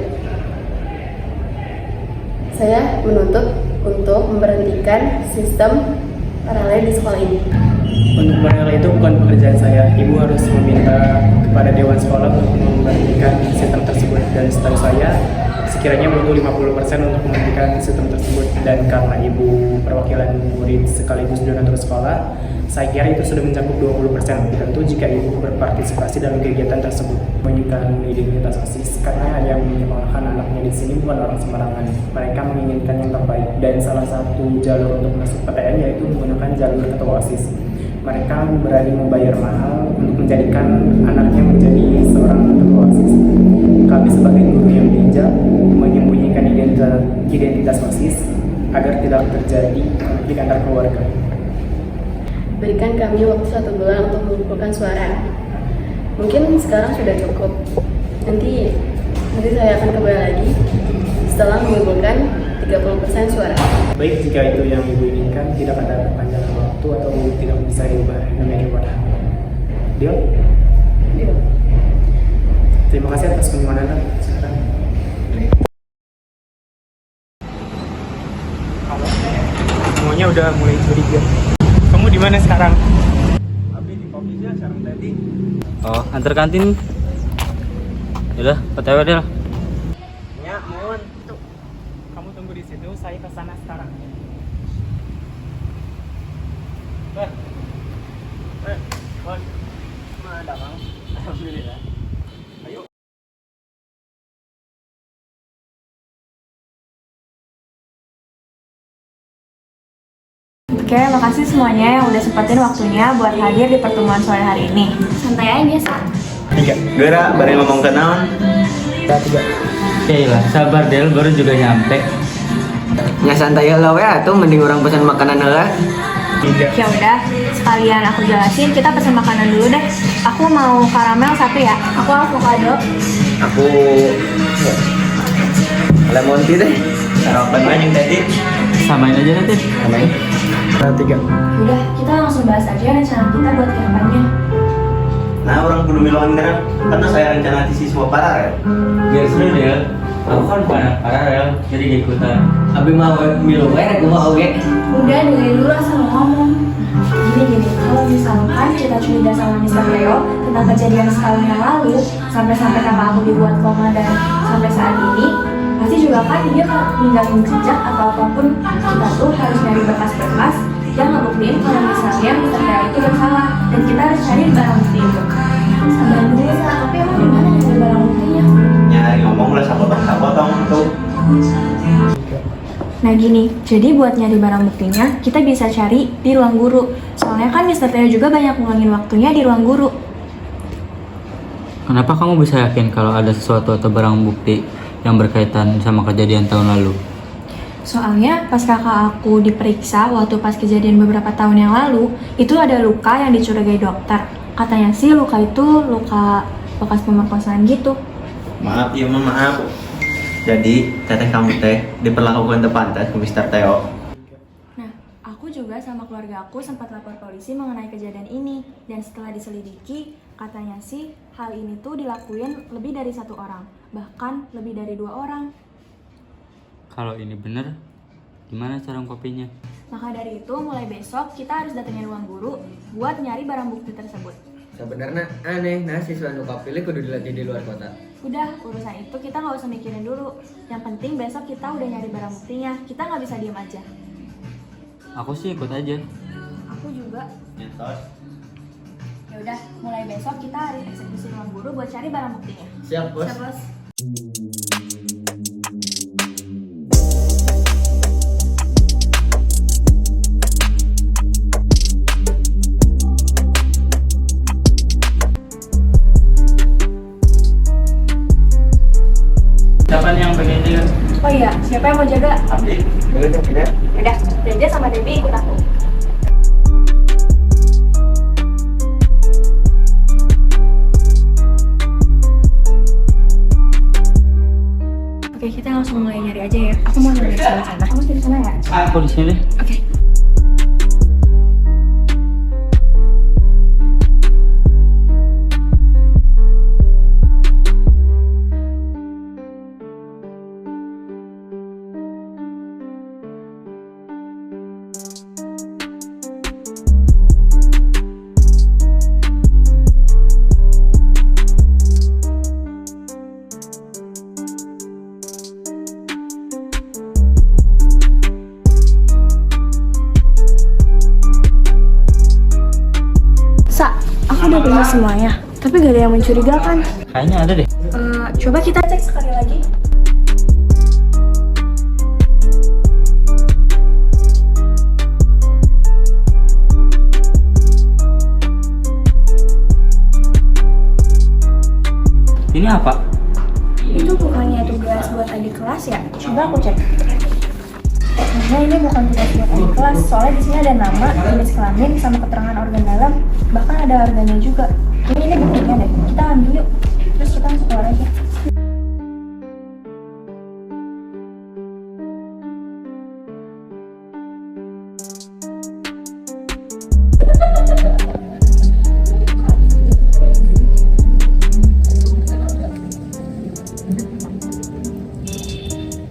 Saya menuntut untuk memberhentikan sistem paralel di sekolah ini. Untuk paralel itu bukan pekerjaan saya. Ibu harus meminta kepada Dewan Sekolah untuk memberhentikan sistem tersebut. Dan setahu saya, sekiranya butuh 50% untuk menghentikan sistem tersebut. Dan karena Ibu perwakilan murid sekaligus donatur sekolah, saya kira itu sudah mencakup 20%. Tentu jika Ibu berpartisipasi dalam kegiatan tersebut, menunjukkan identitas OSIS, karena yang menyekolahkan anaknya di sini bukan orang sembarangan. Mereka menginginkan yang terbaik, dan salah satu jalur untuk masuk PTN yaitu menggunakan jalur ketua OSIS. Mereka berani membayar mahal untuk menjadikan anaknya menjadi seorang ketua OSIS. Kami sebagai guru yang bijak menyembunyikan identitas OSIS agar tidak terjadi konflik antar keluarga. Berikan kami waktu 1 bulan untuk mengumpulkan suara. Mungkin sekarang sudah cukup. Nanti saya akan kembali lagi setelah mengumpulkan 30% suara. Baik, jika itu yang Ibu inginkan, tidak ada perpanjangan waktu atau tidak bisa diubah demikian pada. Deal? Deal. Terima kasih atas kunjungan Anda. Sekarang. Semuanya udah mulai curiga. Kamu di mana sekarang? Abi di kopi aja sekarang tadi. Oh, antar kantin. Yaudah, PTW deh lah. Ya, mohon. Kamu tunggu di situ, saya ke sana sekarang. Bos. Mana ada, Bang? Alhamdulillah. Ayo. Oke, makasih semuanya yang udah sempetin waktunya buat hadir di pertemuan sore hari ini. Santai aja, Sa. 3. Gerak, bareng ngomong kenaon. 3. Oke lah, sabar Del, baru juga nyampe. Nya santai heula we atuh, mending orang pesan makanan heula. 3. Ya udah, sekalian aku jelasin, kita pesen makanan dulu deh. Aku mau karamel 1 ya. Aku avocado. Aku lemon tea deh. Sarapan banyak tadi. Samain aja nanti. Samain. 3. Udah, kita langsung bahas aja rencana kita buat kedepannya. Nah, orang kudu miloan karena saya rencana di siswa paralel. Biar seru Del. Aku kan bukan anak paralel, jadi gak ikutan. Abi mau milu we rek kumaha oge. Udah, dengerin dulu asal ngomong. Gini, kalau misalkan kita curiga sama Mr. Leo tentang kejadian setahun yang lalu, sampai-sampai kakak aku dibuat koma dan sampai saat ini, pasti juga kan dia ninggalin jejak atau apapun. Kita tuh harus nyari berkas-berkas yang ngebuktiin kalau misalnya Mr. Leo itu bersalah, dan kita harus cari barang bukti itu. Sabar dulu ya, tapi emang di mana nyari barang buktinya? Nyari ngomong lah sapotong tuh. Nah gini, jadi buat nyari barang buktinya, kita bisa cari di ruang guru. Soalnya kan Mr. Theo juga banyak ngulangin waktunya di ruang guru. Kenapa kamu bisa yakin kalau ada sesuatu atau barang bukti yang berkaitan sama kejadian tahun lalu? Soalnya pas kakak aku diperiksa waktu pas kejadian beberapa tahun yang lalu, itu ada luka yang dicurigai dokter. Katanya sih luka itu luka bekas pemerkosaan gitu. Maaf, iya maaf. Jadi, teteh kamu teh diperlakukan pantas ke Mr. Theo. Nah, aku juga sama keluarga aku sempat lapor polisi mengenai kejadian ini. Dan setelah diselidiki, katanya sih hal ini tuh dilakuin lebih dari 1 orang. Bahkan lebih dari 2 orang. Kalau ini bener, gimana cara kopinya? Maka dari itu, mulai besok kita harus datengin ruang guru buat nyari barang bukti tersebut. Sebenarnya aneh, nah siswa nu kapilih kudu dilatih di luar kota. Udah, urusan itu kita nggak usah mikirin dulu. Yang penting besok kita udah nyari barang buktinya. Kita nggak bisa diem aja. Aku sih ikut aja. Aku juga. Nyetos. Ya udah, mulai besok kita hari eksekusi ruang guru buat cari barang buktinya. Siap, Bos. Siap, Bos. Siapa nih yang bagian jaga? Oh iya, siapa yang mau jaga? Abdi, boleh dong tidak? Udah, Reja sama Debbie ikut aku. Oke, kita langsung mulai nyari aja ya. Aku mau nyari di sana. Kamu di sana ya? Aku di sini deh. Oke. Aku udah punya semuanya, tapi gak ada yang mencurigakan. Kayaknya ada deh. Coba kita cek sekali lagi. Ini apa? Itu bukannya tugas buat adik kelas ya? Coba aku cek. Nah, ini bukan tugas buat adik kelas, soalnya di sini ada nama, jenis kelamin, sama keterangan organ dalam, bahkan ada organnya juga. Ini buktinya deh. Kita ambil yuk. Terus kita masuk keluar aja.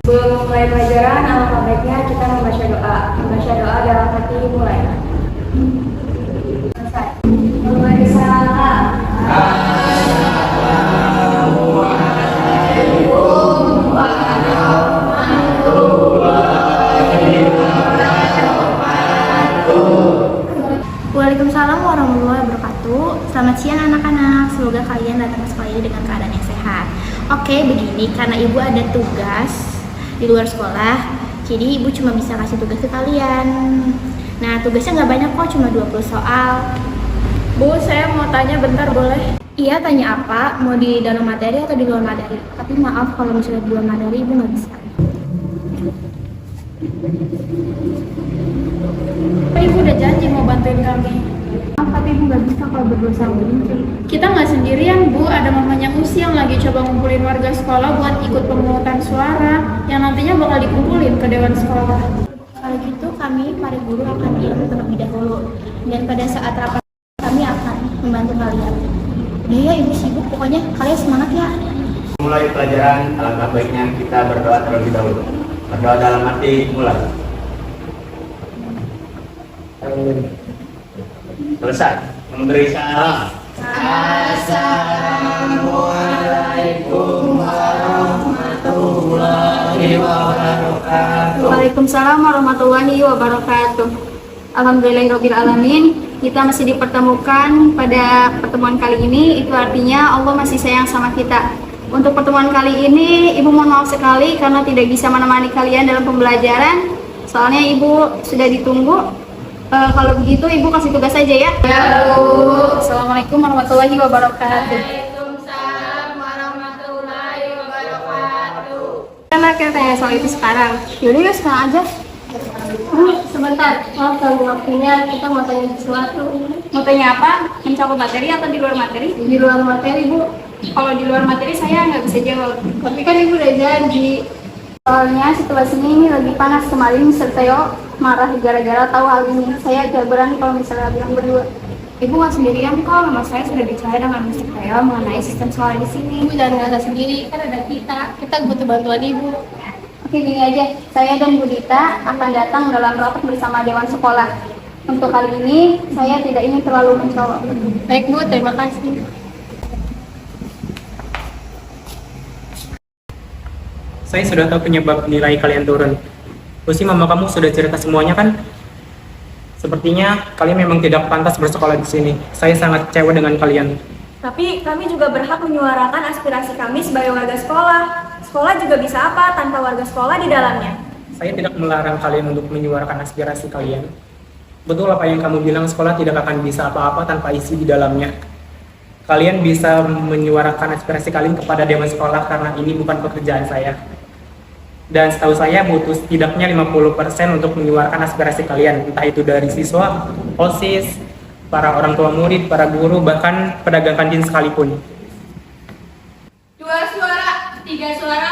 Sebelum mulai pelajaran, alangkah baiknya kita membaca doa. Membaca doa dalam hati mulai. Selesai. Waalaikumsalam. Waalaikumsalam warahmatullahi wabarakatuh. Selamat siang anak-anak. Semoga kalian datang ke sekolah ini dengan keadaan yang sehat. Oke, begini, karena ibu ada tugas di luar sekolah, jadi ibu cuma bisa kasih tugas ke kalian. Nah, tugasnya nggak banyak kok, cuma 20 soal. Bu, saya mau tanya bentar, boleh? Iya, tanya apa? Mau di dalam materi atau di luar materi? Tapi maaf, kalau misalnya di luar materi ibu nggak bisa. Ibu udah janji mau bantuin kami. Tapi ibu nggak bisa kalau berdua sama Linci. Kita nggak sendirian, Bu. Ada mamanya Usi yang lagi coba ngumpulin warga sekolah buat ikut pemungutan suara yang nantinya bakal dikumpulin ke dewan sekolah. Kalau gitu, kami para guru akan diam terlebih dahulu, dan pada saat rapat kami akan membantu kalian. Udah ya, ibu sibuk. Pokoknya kalian semangat ya. Mulai pelajaran, alangkah baiknya kita berdoa terlebih dahulu. Berdoa dalam hati, mulai. Selesai. Memberi salam. Assalamualaikum warahmatullahi wabarakatuh. Waalaikumsalam warahmatullahi wabarakatuh. Alhamdulillahirabbil alamin. Kita masih dipertemukan pada pertemuan kali ini. Itu artinya Allah masih sayang sama kita. Untuk pertemuan kali ini, Ibu mohon maaf sekali karena tidak bisa menemani kalian dalam pembelajaran. Soalnya Ibu sudah ditunggu. Kalau begitu Ibu kasih tugas aja ya. Ya, Bu. Assalamualaikum warahmatullahi wabarakatuh. Waalaikumsalam warahmatullahi wabarakatuh. Karena kita tanya soal itu sekarang. Yaudah ya, sekarang aja. Sebentar, maaf ganggu waktunya. Kita mau tanya sesuatu. Mau tanya apa? Mencakup materi atau di luar materi? Di luar materi, Bu. Kalau di luar materi saya nggak bisa jawab. Tapi kan Ibu udah janji. Soalnya situasi ini lagi panas. Kemarin Mr. Theo marah gara-gara tahu hal ini. Saya agak berani kalau misalnya bilang berdua. Ibu nggak sendirian kok, nama saya sudah bicara dengan Mr. Theo mengenai sistem sekolah di sini. Ibu jangan ngerasa sendiri, kan ada kita butuh bantuan Ibu. Oke, gini aja. Saya dan Bu Dita akan datang dalam rapat bersama Dewan Sekolah. Untuk kali ini, saya tidak ingin terlalu mencolok. Baik Bu, terima kasih. Saya sudah tahu penyebab nilai kalian turun. Pasti mama kamu sudah cerita semuanya kan? Sepertinya kalian memang tidak pantas bersekolah di sini. Saya sangat kecewa dengan kalian. Tapi kami juga berhak menyuarakan aspirasi kami sebagai warga sekolah. Sekolah juga bisa apa tanpa warga sekolah di dalamnya? Saya tidak melarang kalian untuk menyuarakan aspirasi kalian. Betul apa yang kamu bilang, sekolah tidak akan bisa apa-apa tanpa isi di dalamnya. Kalian bisa menyuarakan aspirasi kalian kepada Dewan Sekolah karena ini bukan pekerjaan saya. Dan setahu saya butuh setidaknya 50% untuk menyuarakan aspirasi kalian, entah itu dari siswa, OSIS, para orang tua murid, para guru, bahkan pedagang kantin sekalipun. 2 suara, 3 suara,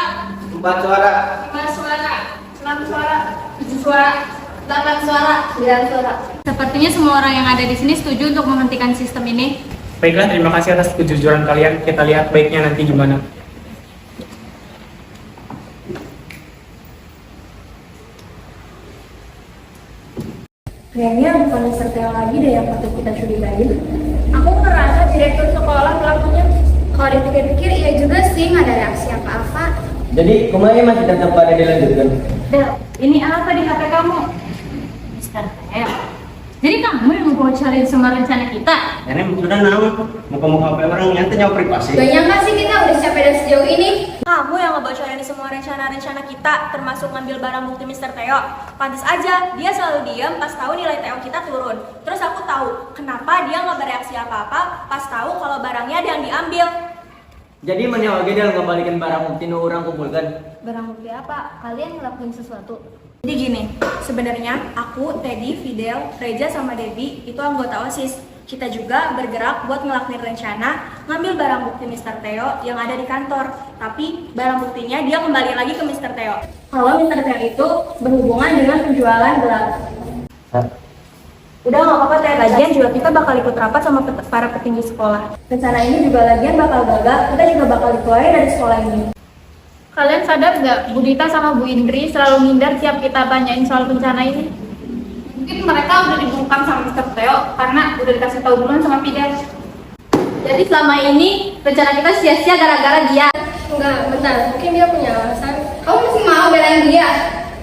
4 suara. 5 suara, 6 suara, 7 suara, 8 suara, 9 suara. Sepertinya semua orang yang ada di sini setuju untuk menghentikan sistem ini. Baiklah, terima kasih atas kejujuran kalian. Kita lihat baiknya nanti gimana. Kayaknya bukan Mr. Theo lagi deh yang patut kita curigain. Aku ngerasa direktur sekolah pelakunya. Kalau dipikir-pikir, iya juga sih, nggak ada reaksi apa-apa. Jadi kemarin masih tetap pada dilanjutkan. Del, ini apa di HP kamu? Mister Theo. Jadi kamu yang ngebocorin semua rencana kita? Nenek sudah naon, muka-muka apa orang yang nyawa privasi. Gak nyangka sih kita udah sampai dari sejauh ini. Kamu yang ngebocorin semua rencana-rencana kita, termasuk ngambil barang bukti Mr. Theo. Pantes aja, dia selalu diam pas tahu nilai Theo kita turun. Terus aku tahu, kenapa dia nggak bereaksi apa-apa pas tahu kalau barangnya ada yang diambil. Jadi mana lagi dia ngembalikan barang bukti nu orang kumpulkan. Barang bukti apa? Kalian ngelakuin sesuatu? Jadi gini, sebenarnya aku, Teddy, Fidel, Reja, sama Debbie itu anggota OSIS. Kita juga bergerak buat ngelakuin rencana ngambil barang bukti Mr. Theo yang ada di kantor. Tapi barang buktinya dia kembali lagi ke Mr. Theo. Kalau Mr. Theo itu berhubungan dengan penjualan gelap. Udah nggak apa-apa Teh, lagian juga kita bakal ikut rapat sama para petinggi sekolah. Rencana ini juga lagian bakal gagal, kita juga bakal dikeluarin dari sekolah ini. Kalian sadar nggak, Bu Dita sama Bu Indri selalu ngindar tiap kita tanyain soal bencana ini? Mungkin mereka udah dibungkam sama Mr. Theo karena udah dikasih tahu duluan sama Fidel. Jadi selama ini rencana kita sia-sia gara-gara dia. Enggak, bentar. Mungkin dia punya alasan. Kamu masih mau belain dia?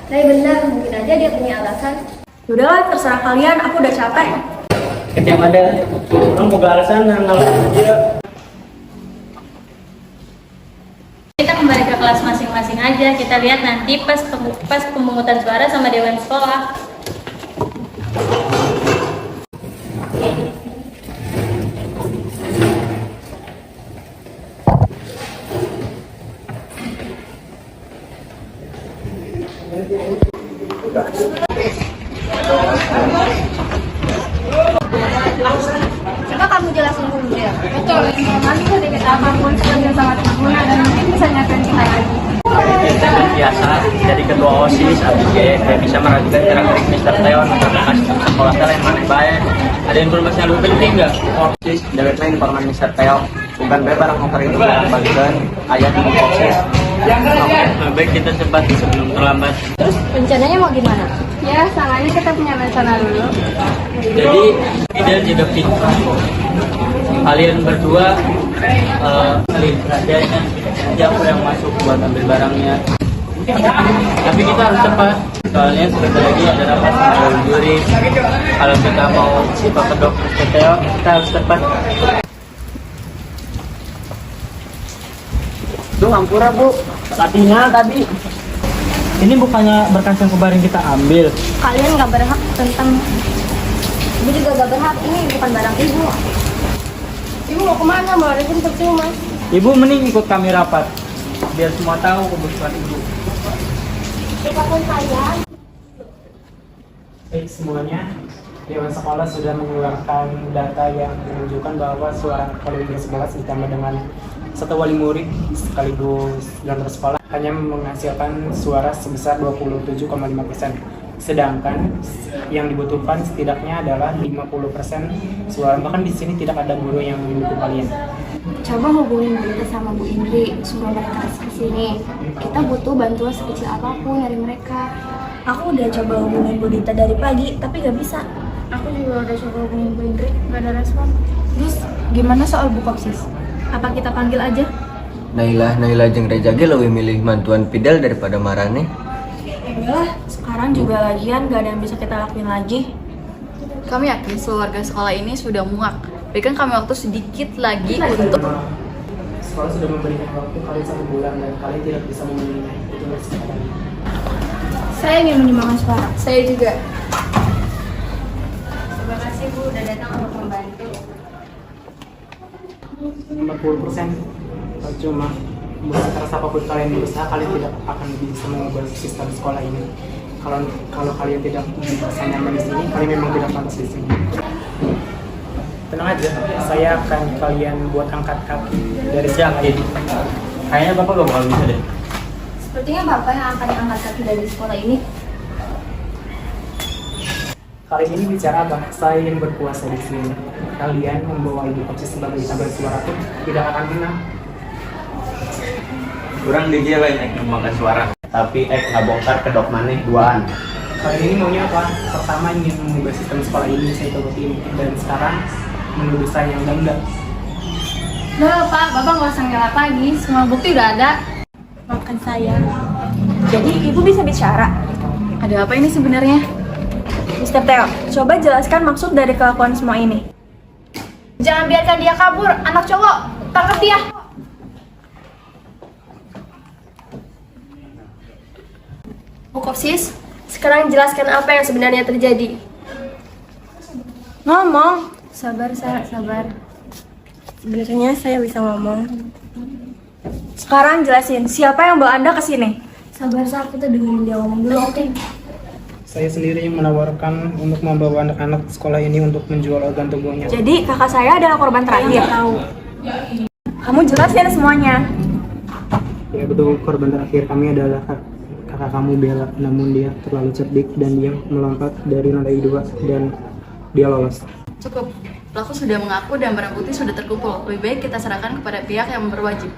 Tapi benar, mungkin aja dia punya alasan. Yaudahlah, terserah kalian, aku udah capek. Setiap ada orang boga alasan ngalahin dia. Kita kembali ke kelas masing-masing aja. Kita lihat nanti pas pemungutan suara sama Dewan Sekolah. Coba kamu jelasin dulu ya. Betul, informasi sedikit apapun sebenarnya sangat berguna dan mungkin bisa nyatakan kita lagi. Biasa jadi ketua OSIS ABG saya bisa meragukan karakter Mr. Theo tentang sekolah saya yang mana baik. Ada informasi yang lebih penting nggak? OSIS dewek lain informan Mr. Theo bukan barang motor itu bagikan ayat di OSIS. Oke, baik kita cepat sebelum terlambat. Terus rencananya mau gimana? Ya, salahnya kita punya rencana dulu. Jadi Fidel juga pintar. Kalian berdua saling perhatian. Nanti aku yang masuk buat ambil barangnya. Tapi kita harus cepat. Soalnya sebentar lagi ada rapat sama juri. Kalau kita mau cepat ke dokter Theo, kita harus cepat. Duh, ampura Bu, tinggal tadi. Ini bukannya berkas yang kemarin kita ambil. Kalian nggak berhak tentang... Ibu juga nggak berhak, ini bukan barang ibu. Ibu mau kemana? Mau lariin percuma. Ibu mending ikut kami rapat, biar semua tahu kebutuhan ibu. Siapapun kalian. Baik semuanya, Dewan Sekolah sudah mengeluarkan data yang menunjukkan bahwa suara kalau di sekolah ditambah dengan satu wali murid sekaligus direktur sekolah hanya menghasilkan suara sebesar 27,5%. Sedangkan yang dibutuhkan setidaknya adalah 50% suara. Bahkan di sini tidak ada guru yang mendukung kalian. Coba hubungin Bu Dita sama Bu Indri, suruh mereka ke sini. Kita butuh bantuan sekecil apapun dari mereka. Aku udah coba hubungin Bu Dita dari pagi, tapi gak bisa. Aku juga udah coba hubungin Bu Indri, gak ada respon. Terus gimana soal Bu Kopsis? Apa kita panggil aja? Nailah jeung Reza ge leuwih milih mantuan Fidel daripada Marane. Enggak, sekarang juga lagian gak ada yang bisa kita lakuin lagi. Kami yakin keluarga sekolah ini sudah muak. Berikan kami waktu sedikit lagi untuk... Sekolah sudah memberikan waktu kalian 1 bulan dan kalian tidak bisa memenuhinya. Itu sekali lagi. Saya ingin menyumbangkan suara. Saya juga. Terima kasih Bu udah datang untuk membantu. 40% percuma. Mau keras apapun kalian berusaha, kalian tidak akan bisa mengubah sistem sekolah ini. Kalau kalian tidak merasa nyaman di sini, kalian memang tidak pantas di sini. Tenang aja, saya akan kalian buat angkat kaki dari sekolah ini. Kayaknya Bapak gak bakal bisa deh. Sepertinya Bapak yang akan angkat kaki dari sekolah ini. Kali ini bicara apa? Saya yang berkuasa di sini. Kalian membawa Ibu Kopsis sebagai tabel suara pun tidak akan menang. Kurang dia lain ek nyumbangkan suara. Tapi ek ngabongkar kedok maneh duaan. Kali ini maunya apa? Pertama ingin mengubah sistem sekolah ini, saya turutin. Dan sekarang menuduh saya yang enggak. Udah Pak, Bapak nggak usah ngelak lagi. Semua bukti udah ada. Maafkan saya. Jadi Ibu bisa bicara. Ada apa ini sebenarnya? Mr. Theo, coba jelaskan maksud dari kelakuan semua ini. Jangan biarkan dia kabur, anak cowok. Tangkap dia. Bu Kopsis, sekarang jelaskan apa yang sebenarnya terjadi. Ngomong. Sabar, sabar. Sebenarnya saya bisa ngomong. Sekarang jelasin, siapa yang bawa Anda ke sini? Sabar, kita dengerin dia ngomong dulu, oke? Saya sendiri yang menawarkan untuk membawa anak-anak sekolah ini untuk menjual organ tubuhnya. Jadi kakak saya adalah korban terakhir. Tahu. Kamu jelasin semuanya. Ya betul, korban terakhir kami adalah kakak kamu Bella. Namun dia terlalu cerdik dan dia melompat dari lantai 2 dan dia lolos. Cukup. Pelaku sudah mengaku dan barang bukti sudah terkumpul. Lebih baik kita serahkan kepada pihak yang berwajib.